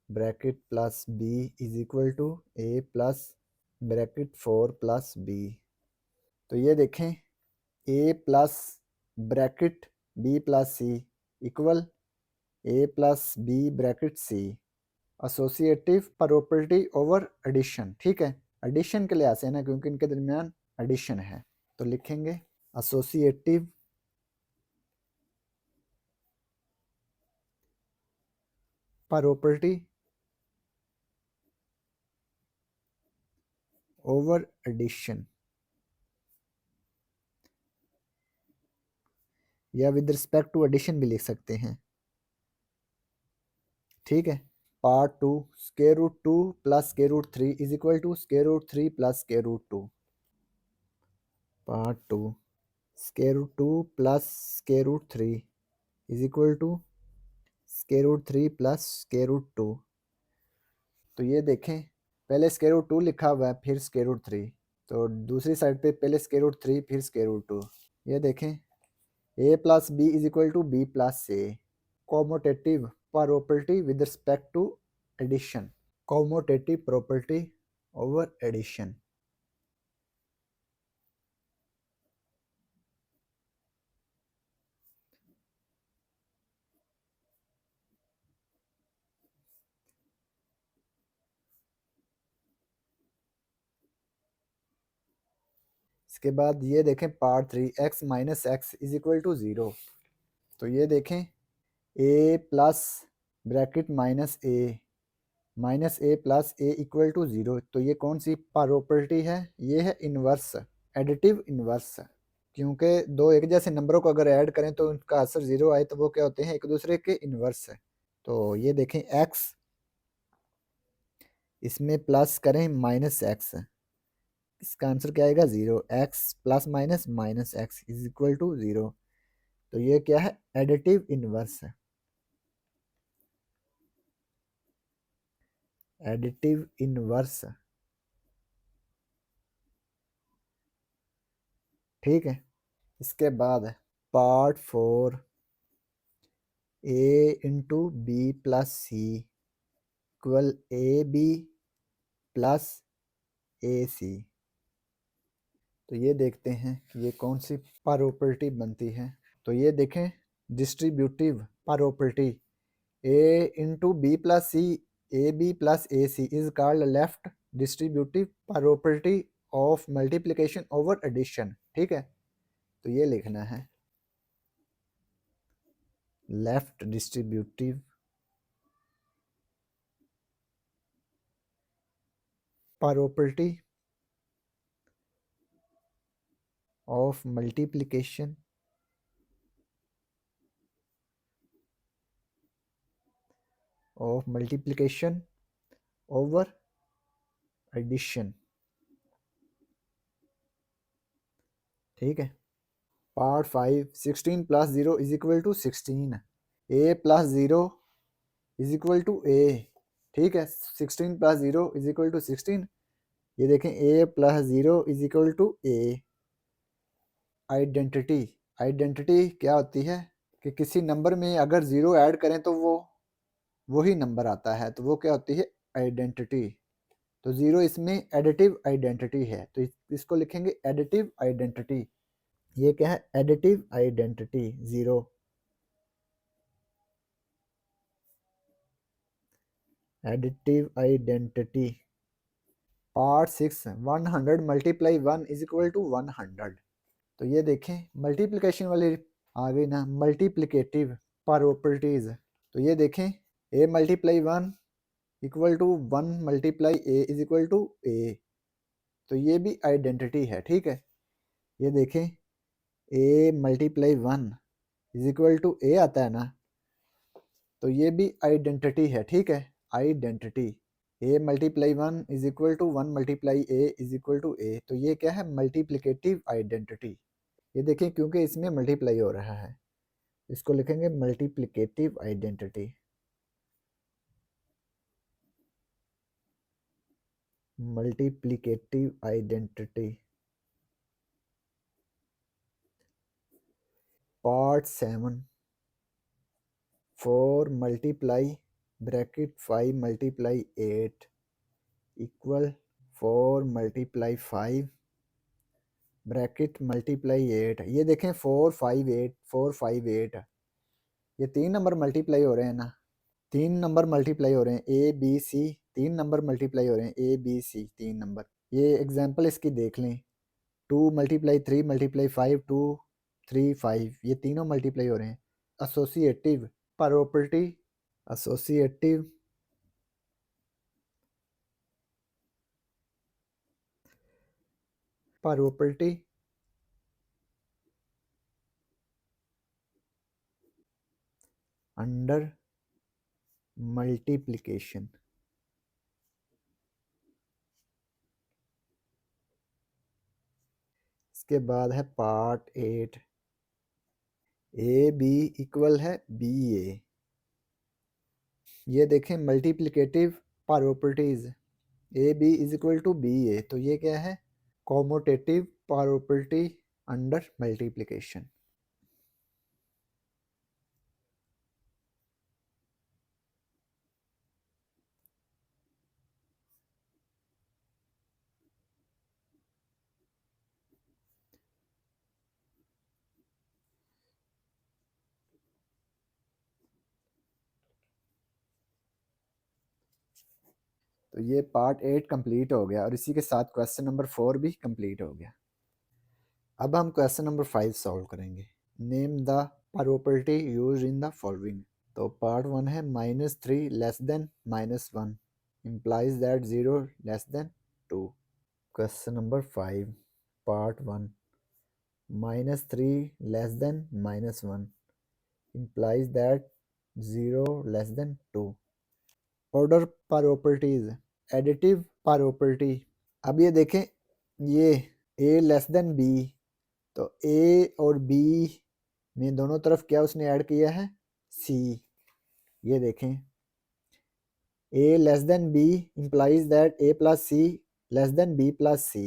bracket plus b is equal to a plus bracket 4 plus b। तो ये देखें a plus bracket b plus c equal a plus b bracket c। Associative property over addition. ठीक है, addition के लिए आसे है ना, क्योंकि इनके दरमियान एडिशन है। तो लिखेंगे एसोसिएटिव प्रॉपर्टी ओवर एडिशन, या विद रिस्पेक्ट टू एडिशन भी लिख सकते हैं। ठीक है, part 2 square root 2 plus square root 3 is equal to square root 3 plus square root 2। Part 2 square root 2 plus square root 3 is equal to square root 3 plus square root 2। तो ये देखें पहले स्क्वायर रूट 2 लिखा हुआ है फिर स्क्वायर रूट 3, तो दूसरी साइड पे पहले स्क्वायर रूट 3 फिर स्क्वायर रूट 2। ये देखें a plus b is equal to b plus a. Commutative property with respect to addition. Commutative property over addition. इसके बाद ये देखें part 3 x minus x is equal to 0। तो ये देखें a plus bracket minus a plus a equal to 0। तो ये कौन सी प्रॉपर्टी है? ये है इन्वर्स, एडिटिव इन्वर्स। क्योंकि दो एक जैसे नंबरों को अगर ऐड करें तो उनका आंसर 0 आए तो वो क्या होते हैं? एक दूसरे के इन्वर्स है। तो ये देखें x, इसमें प्लस करें माइनस एक्स, इसका आंसर क्या आएगा? 0। x plus minus minus x is equal to 0। तो ये क्या है? एडिटिव इन्वर्स है। Additive inverse. ठीक है, इसके बाद है part 4 a into b plus c equal a b plus a c. तो ये देखते हैं कि ये कौन सी प्रॉपर्टी बनती है। तो ये देखें distributive property a into b plus C a b plus a c is called left distributive property of multiplication over addition. ठीक है, तो ये लिखना है left distributive property of multiplication over addition. ठीक है, part 5 16 plus 0 is equal to 16। A plus 0 is equal to a. ठीक है, 16 प्लस 0 इज इक्वल टू 16। ये देखें a plus 0 is equal to a. Identity, identity क्या होती है कि किसी नंबर में अगर 0 ऐड करें तो वो वही नंबर आता है, तो वो क्या होती है? आइडेंटिटी। तो 0 इसमें एडिटिव आइडेंटिटी है, तो इसको लिखेंगे एडिटिव आइडेंटिटी। ये क्या है? Additive identity 0। Additive identity part 6 100 multiply 1 is equal to 100। तो ये देखें मल्टीप्लिकेशन वाली आ गई ना, मल्टीप्लिकेटिव प्रॉपर्टीज। तो ये देखें a multiply 1 equal to 1 multiply a is equal to a। तो ये भी आइडेंटिटी है, ठीक है। ये देखें a multiply 1 is equal to a आता है ना, तो ये भी आइडेंटिटी है, ठीक है। Identity a multiply 1 is equal to 1 multiply a is equal to a। तो ये क्या है, मल्टीप्लिकेटिव आइडेंटिटी। ये देखें क्योंकि इसमें मल्टीप्लाई हो रहा है, इसको लिखेंगे multiplicative identity. Multiplicative identity. Part 7 4 multiply bracket 5 multiply 8 equal 4 multiply 5 bracket multiply 8। ये देखें 4 5 8 4 5 8, ये 3 नंबर मल्टीप्लाई हो रहे हैं ना, 3 नंबर मल्टीप्लाई हो रहे हैं, A B C 3 number multiply हो रहे हैं, ए बी सी 3 नंबर। ये एग्जांपल इसकी देख लें, 2 मल्टीप्लाई 3 मल्टीप्लाई 5 2 3 5, ये तीनों मल्टीप्लाई हो रहे हैं। Associative property, associative property under multiplication. इसके बाद है पार्ट 8 ए बी इक्वल है बी ए। ये देखें multiplicative properties, a b is equal to b a. तो ये क्या है, कॉमोटेटिव प्रॉपर्टी अंडर मल्टीप्लिकेशन। तो ये पार्ट 8 कंप्लीट हो गया और इसी के साथ क्वेश्चन नंबर 4 भी कंप्लीट हो गया। अब हम क्वेश्चन नंबर 5 सॉल्व करेंगे। Name the property use in the following. तो पार्ट 1 है -3 less than -1 implies that 0 less than 2। Question number 5 part 1 -3 less than -1 implies that 0 less than 2। Order properties, additive property. अब ये देखें ये a लेस देन b, तो a और b में दोनों तरफ क्या उसने ऐड किया है, c। ये देखें a less than b implies that a plus c less than b plus c।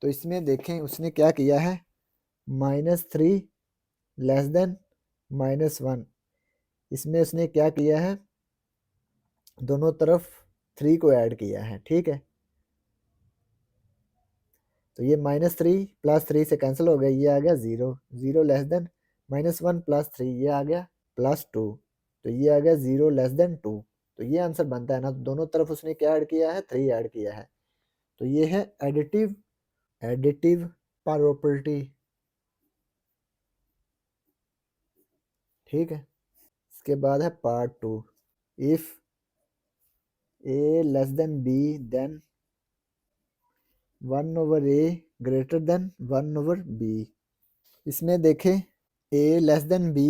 तो इसमें देखें उसने क्या किया है, -3 लेस देन -1, इसमें उसने क्या किया है, दोनों तरफ 3 को ऐड किया है, ठीक है। तो ये -3 प्लस 3 से कैंसिल हो गया, ये आ गया 0। 0 लेस देन -1 प्लस 3, ये आ गया +2। तो ये आ गया 0 लेस देन 2। तो ये आंसर बनता है ना, दोनों तरफ उसने क्या ऐड किया है, 3 ऐड किया है। तो ये है एडिटिव, एडिटिव प्रॉपर्टी, ठीक है। इसके बाद है part 2 if a less than b then 1/a greater than 1/b। इसमें देखें a less than b,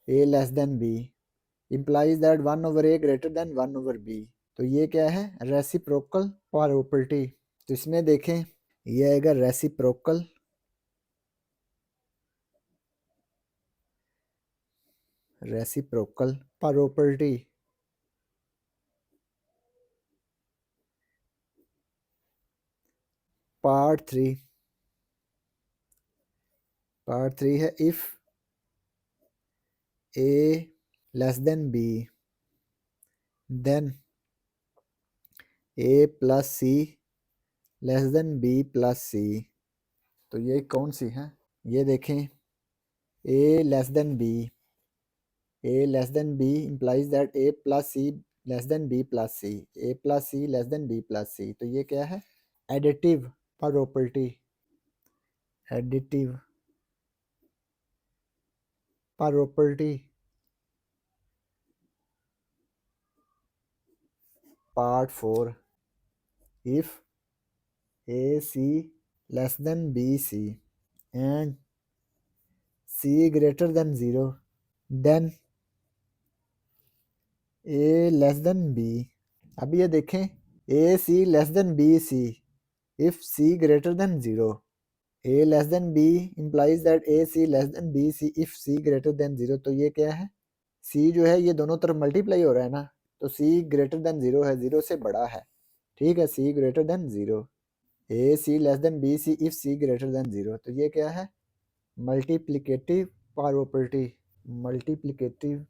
a less than b implies that 1/a greater than 1/b। तो ये क्या है, रेसिप्रोकल प्रॉपर्टी। तो इसमें देखें ये आएगा reciprocal, reciprocal property. Part 3, part 3 है if a less than b then a plus c less than b plus c। तो ये कौन सी है, ये देखें a less than b, a less than b implies that a plus c less than B plus C, A plus C less than B plus C, तो ये क्या है? Additive property, additive property. Part 4, if A C less than B C and C greater than 0 then A less than B. अब ये देखें, A C less than B C if C greater than 0, A less than B implies that A C less than B C if C greater than 0, तो ये क्या है? सी जो है ये दोनों तरफ मल्टीप्लाई हो रहा है ना, तो सी ग्रेटर देन 0 है, 0 से बड़ा है, ठीक है, C greater than 0, A C less than B C if C greater than 0, तो ये क्या है? Multiplicative property, multiplicative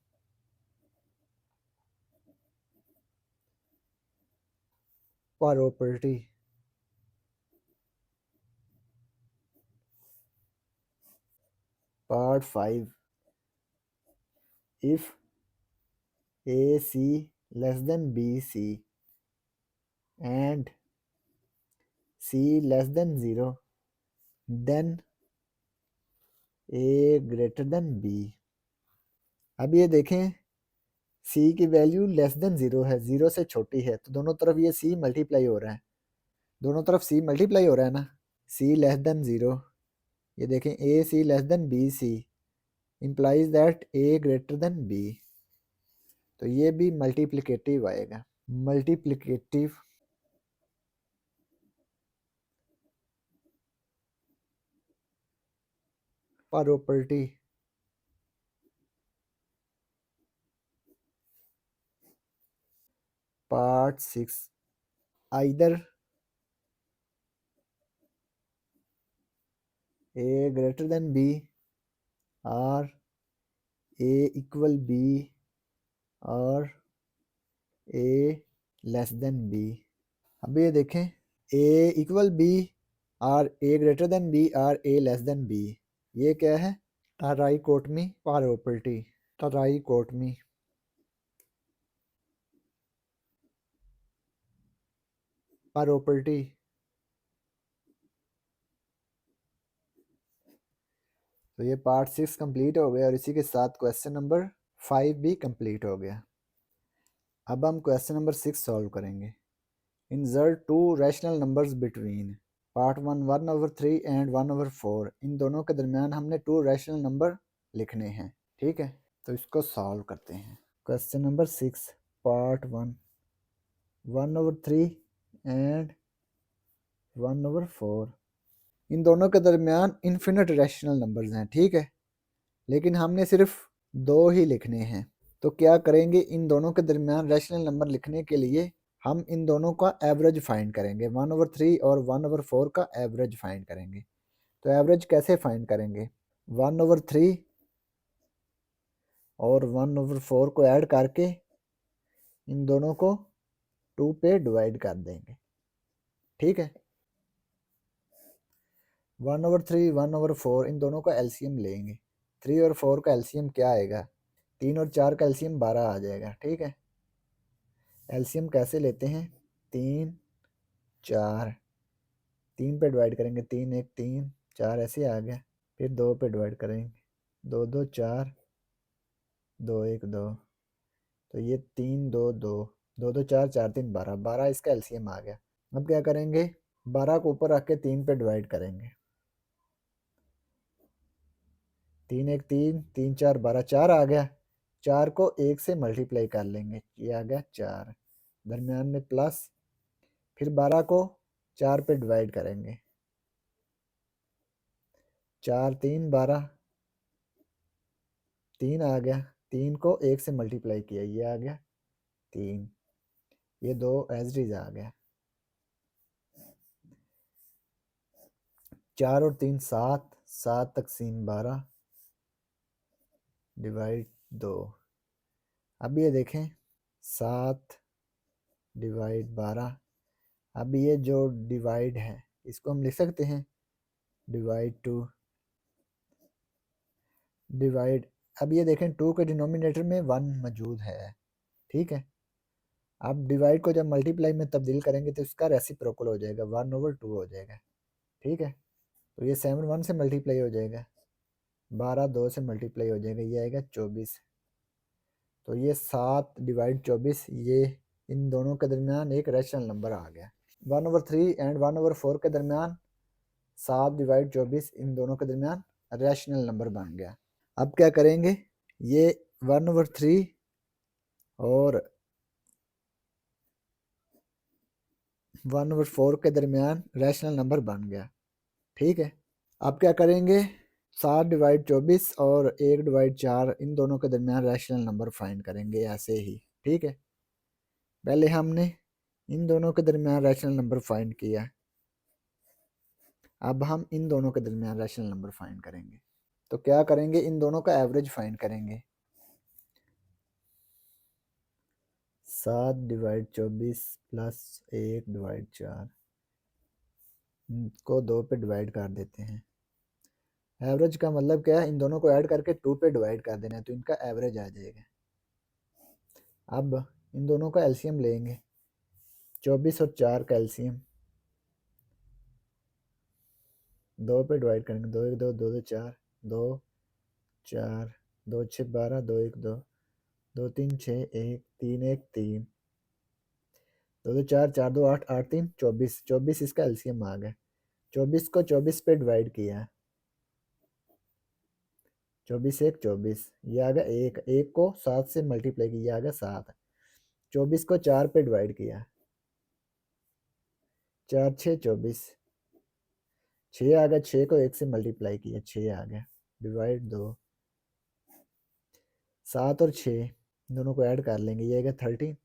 property. Part 5, if A C less than B C and C less than 0 then A greater than B. अब ये देखें, सी की value less than 0 है, 0 से छोटी है, तो दोनों तरफ ये सी मल्टीप्लाई हो रहा है, दोनों तरफ सी मल्टीप्लाई हो रहा है ना, सी लेस देन 0, ये देखें A C less than B C implies that A greater than B, तो ये भी मल्टीप्लिकेटिव आएगा, multiplicative property. Part 6, either A greater than B और ए इक्वल बी और ए लेस देन बी। अब ये देखें, ए इक्वल बी और ए ग्रेटर देन बी और ए लेस देन बी, ये क्या है? ट्राइकोटमी प्रॉपर्टी, ट्राइकोटमी प्रॉपर्टी। तो ये पार्ट 6 कंप्लीट हो गया और इसी के साथ क्वेश्चन नंबर 5 भी कंप्लीट हो गया। अब हम क्वेश्चन नंबर 6 सॉल्व करेंगे। Insert to rational numbers between part 1 1/3 and 1/4, इन दोनों के दरमियान हमने 2 रैशनल नंबर लिखने हैं, ठीक है, तो इसको सॉल्व करते हैं। क्वेश्चन नंबर 6 पार्ट 1 1/3 एंड 1/4, इन दोनों के दरमियान इन्फिनिट रैशनल नंबर्स हैं, ठीक है, लेकिन हमने सिर्फ 2 ही लिखने हैं, तो क्या करेंगे, इन दोनों के दरमियान रैशनल नंबर लिखने के लिए हम इन दोनों का एवरेज फाइंड करेंगे, 1/3 और 1/4 का एवरेज फाइंड करेंगे। तो एवरेज कैसे फाइंड करेंगे? 1/3 और 1/4 को ऐड करके इन दोनों को 2 पे डिवाइड कर देंगे, ठीक है। 1/3 1/4 इन दोनों का एलसीएम लेंगे, 3 और 4 का एलसीएम क्या आएगा? 3 और 4 का एलसीएम 12 आ जाएगा, ठीक है। एलसीएम कैसे लेते हैं? 3 4, 3 पे डिवाइड करेंगे, 3 1 3 4 ऐसे आ गया, फिर 2 पे डिवाइड करेंगे, 2 2 4 2 1 2, तो ये 3 2 2 2 2 4 4 3 12, 12 इसका एलसीएम आ गया। अब क्या करेंगे? 12 को ऊपर रख के 3 पे डिवाइड करेंगे, 3 1 3 3 4 12, 4 आ गया, 4 को 1 से मल्टीप्लाई कर लेंगे, ये आ गया 4, दरमियान में प्लस, फिर 12 को 4 पे डिवाइड करेंगे, 4 3 12, 3 आ गया, 3 को 1 से मल्टीप्लाई किया, ये आ गया 3, ये 2 एज इट इज आ गया, 4 और 3 7, 7 तकसीम 12 डिवाइड 2। अब ये देखें, 7 डिवाइड 12, अब ये जो डिवाइड है इसको हम लिख सकते हैं डिवाइड 2 डिवाइड, अब ये देखें 2 के डिनोमिनेटर में 1 मौजूद है, ठीक है, अब डिवाइड को जब मल्टीप्लाई में तब्दील करेंगे तो इसका रेसिप्रोकल हो जाएगा, 1/2 हो जाएगा। ठीक है, तो ये 7 1 से मल्टीप्लाई हो जाएगा, 12 2 से मल्टीप्लाई हो जाएगा, ये आएगा 24। तो ये 7/24, ये इन दोनों के दरमियान एक रैशनल नंबर आ गया। 1/3 एंड 1/4 के दरमियान 7/24 इन दोनों के दरमियान रैशनल नंबर बन गया। अब क्या करेंगे, ये 1/3 और 1/4 के दरमियान रैशनल नंबर बन गया। ठीक है, अब क्या करेंगे, 7/24 और 1/4 इन दोनों के दरमियान रैशनल नंबर फाइंड करेंगे ऐसे ही। ठीक है, पहले हमने इन दोनों के दरमियान रैशनल नंबर फाइंड किया, अब हम इन दोनों के दरमियान रैशनल नंबर फाइंड करेंगे। तो क्या करेंगे, इन दोनों का एवरेज फाइंड करेंगे। 7/24 प्लस 1/4 को 2 पे डिवाइड कर देते हैं। एवरेज का मतलब क्या है, इन दोनों को ऐड करके 2 पे डिवाइड कर देना है, तो इनका एवरेज आ जाएगा। अब इन दोनों का एलसीएम लेंगे, 24 और 4 का एलसीएम 2 पे डिवाइड करेंगे, 2 1 2 2 2 4 2 4 2 6 12 2 1 2 2 3 6 1 3 1 3 2 2 4 4 2 8 8 3 24 24 इसका एलसीएम आ गया। 24 को 24 पे डिवाइड किया, 24 1 24, ये आ गया एक, एक को 7 से मल्टीप्लाई किया, आ गया 7। 24 को 4 पे डिवाइड किया, 4 6 24, 6 आ गया, 6 को 1 से मल्टीप्लाई किया, 6 आ गया, डिवाइड 2। 7 और 6 दोनों को ऐड कर लेंगे, ये आएगा 13।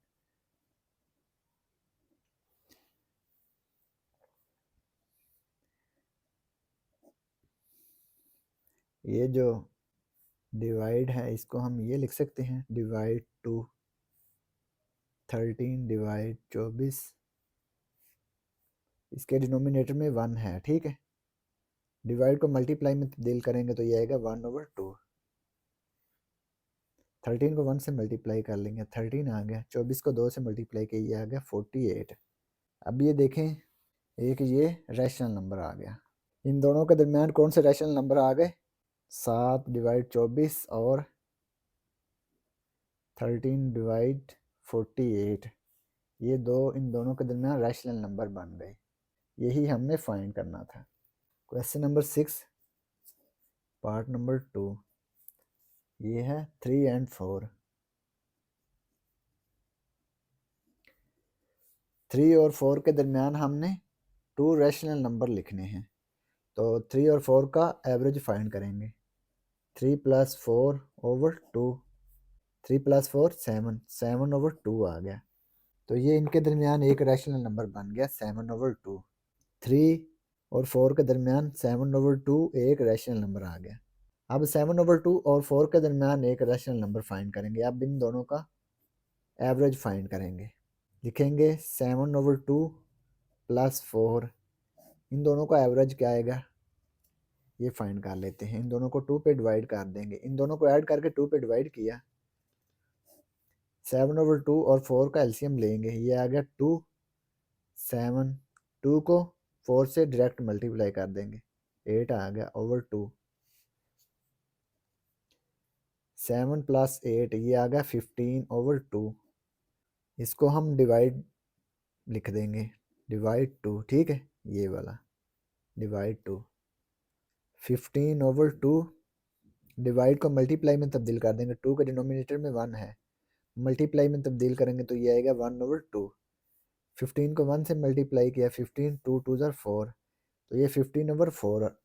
ये जो डिवाइड है इसको हम ये लिख सकते हैं, डिवाइड 2 13/24, इसके डिनोमिनेटर में 1 है। ठीक है, डिवाइड को मल्टीप्लाई में तब्दील करेंगे तो ये आएगा 1/2। 13 को 1 से मल्टीप्लाई कर लेंगे, 13 आ गया। 24 को 2 से मल्टीप्लाई किया, ये आ गया 48। अब ये देखें, एक ये रैशनल नंबर आ गया। इन दोनों के दरमियान कौन से रैशनल नंबर आ गए, 7/24 और 13/48, ये दो इन दोनों के दरमियान रैशनल नंबर बन गए। यही हमने फाइंड करना था। क्वेश्चन नंबर 6 पार्ट नंबर 2, ये है 3 और 4। 3 और 4 के दरमियान हमने 2 रैशनल नंबर लिखने हैं, तो 3 और 4 का एवरेज फाइंड करेंगे। 3 + 4/2, 3 + 4 7, 7/2 आ गया। तो ये इनके दरमियान एक रैशनल नंबर बन गया, 7/2। 3 और 4 के दरमियान 7/2 एक रैशनल नंबर आ गया। अब 7/2 और 4 के दरमियान एक रैशनल नंबर फाइंड करेंगे। अब इन दोनों का एवरेज फाइंड करेंगे, लिखेंगे 7/2 + 4, इन दोनों का एवरेज क्या आएगा ये फाइंड कर लेते हैं। इन दोनों को 2 पे डिवाइड कर देंगे, इन दोनों को ऐड करके 2 पे डिवाइड किया, 7/2 और 4 का एलसीएम लेंगे, ये आ गया 2 7, 2 को 4 से डायरेक्ट मल्टीप्लाई कर देंगे, 8 आ गया ओवर 2। 7 + 8, ये आ गया 15/2। इसको हम डिवाइड लिख देंगे, डिवाइड 2। ठीक है, ये वाला डिवाइड 2, 15/2 डिवाइड को मल्टीप्लाई में तब्दील कर देंगे, 2 के डिनोमिनेटर में 1 है, मल्टीप्लाई में तब्दील करेंगे तो ये आएगा 1/2। 15 को 1 से मल्टीप्लाई किया, 15 2 2 ज़र 4, तो ये 15/4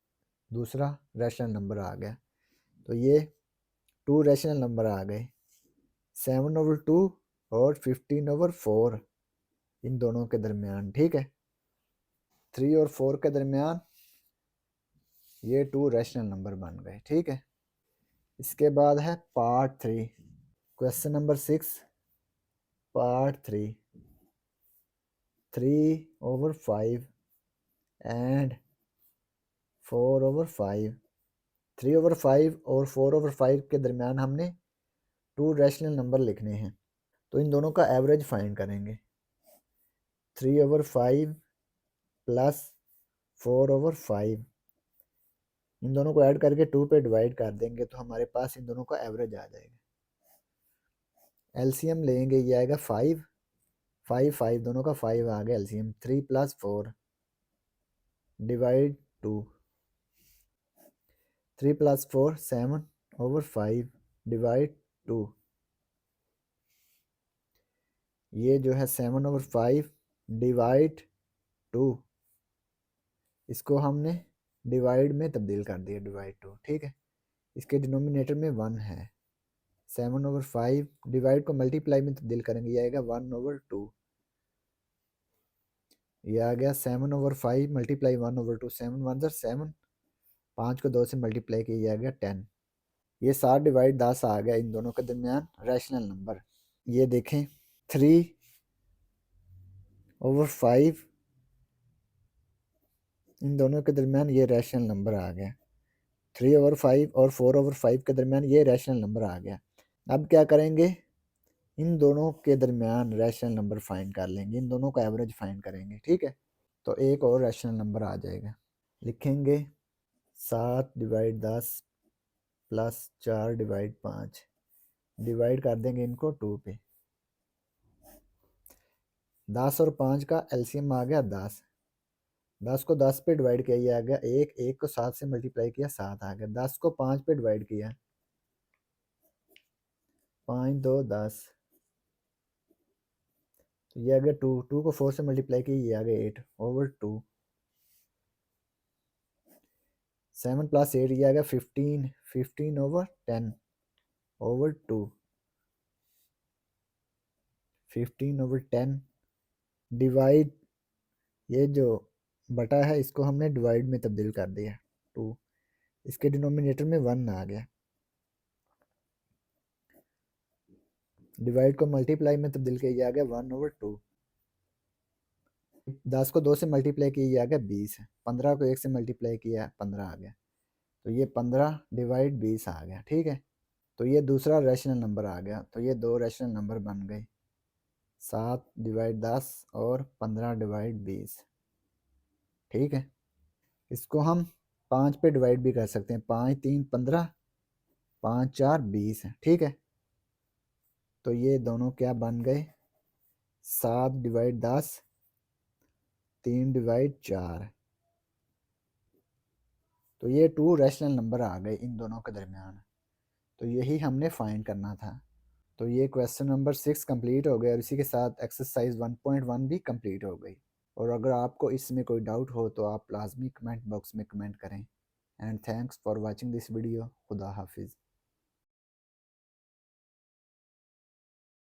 दूसरा रैशनल नंबर आ गया। तो ये 2 रैशनल नंबर आ गए, 7/2 और 15/4 इन दोनों के दरमियान। ठीक है, 3 और 4 के दरमियान ये 2 रैशनल नंबर बन गए। ठीक है, इसके बाद है part 3, question number 6 part 3, 3/5 and 4/5। 3/5 और 4/5 के दरमियान हमने 2 रैशनल नंबर लिखने हैं। तो इन दोनों का एवरेज फाइंड करेंगे। 3/5 प्लस 4/5, इन दोनों को ऐड करके 2 पे डिवाइड कर देंगे तो हमारे पास इन दोनों का एवरेज आ जाएगा। एलसीएम लेंगे, ये आएगा 5 5 5, दोनों का 5 आ गया LCM. 3 plus 4 divide 2, 3 plus 4 7/5 divide 2, ये जो है 7/5 डिवाइड 2, इसको हमने डिवाइड में तब्दील कर दिया, डिवाइड 2, ठीक है। इसके डिनोमिनेटर में 1 है। 7/5 डिवाइड को मल्टीप्लाई में तब्दील करेंगे, ये आएगा 1/2, ये आ गया 7/5 मल्टीप्लाई 1/2, 7 1 7, 5 को 2 से मल्टीप्लाई किया, ये आ गया 10। ये 7 डिवाइड 10 आ गया इन दोनों के दरमियान रैशनल नंबर। ये देखें 3/5 इन दोनों के दरमियान ये रैशनल नंबर आ गया। 3/5 और 4/5 के दरमियान ये रैशनल नंबर आ गया। अब क्या करेंगे, इन दोनों के दरमियान रैशनल नंबर फाइंड कर लेंगे, इन दोनों का एवरेज फाइंड करेंगे, ठीक है। तो एक और रैशनल नंबर आ जाएगा, लिखेंगे 7 डिवाइड 10 प्लस 4 डिवाइड 5, डिवाइड कर देंगे इनको 2 पे। 10 और 5 का एलसीएम आ गया 10, 10 को 10 पे डिवाइड किया, ये आ गया 1, 1 को 7 से मल्टीप्लाई किया, 7 आ गया। 10 को 5 पे डिवाइड किया, 5 2 10, तो ये आ गया 2, 2 को 4 से मल्टीप्लाई किया, ये आ गया 8/2, 7 प्लस 8, ये आ गया 15, 15/10/2, 15/10 डिवाइड, ये जो बटा है इसको हमने डिवाइड में तब्दील कर दिया 2, इसके डिनोमिनेटर में 1 आ गया, डिवाइड को मल्टीप्लाई में तब्दील किया, ये आ गया 1/2। 10 को 2 से मल्टीप्लाई किया, ये आ गया 20। 15 को 1 से मल्टीप्लाई किया, 15 आ गया। तो ये 15 डिवाइड 20 आ गया, ठीक है। तो ये दूसरा रैशनल नंबर आ गया। तो ये दो रैशनल नंबर बन गए, 7 डिवाइड 10 और 15 डिवाइड 20, ठीक है। इसको हम 5 पे डिवाइड भी कर सकते हैं, 5 3 15, 5 4 20, ठीक है। तो ये दोनों क्या बन गए, 7 डिवाइड 10, 3 डिवाइड 4। तो ये 2 रैशनल नंबर आ गए इन दोनों के दरमियान। तो यही हमने फाइंड करना था। तो ये क्वेश्चन नंबर 6 कंप्लीट हो गया और इसी के साथ एक्सरसाइज 1.1 भी कंप्लीट हो गई। और अगर आपको इसमें कोई डाउट हो तो आप लाजमी कमेंट बॉक्स में कमेंट करें। And thanks for watching this video. खुदा हाफिज़।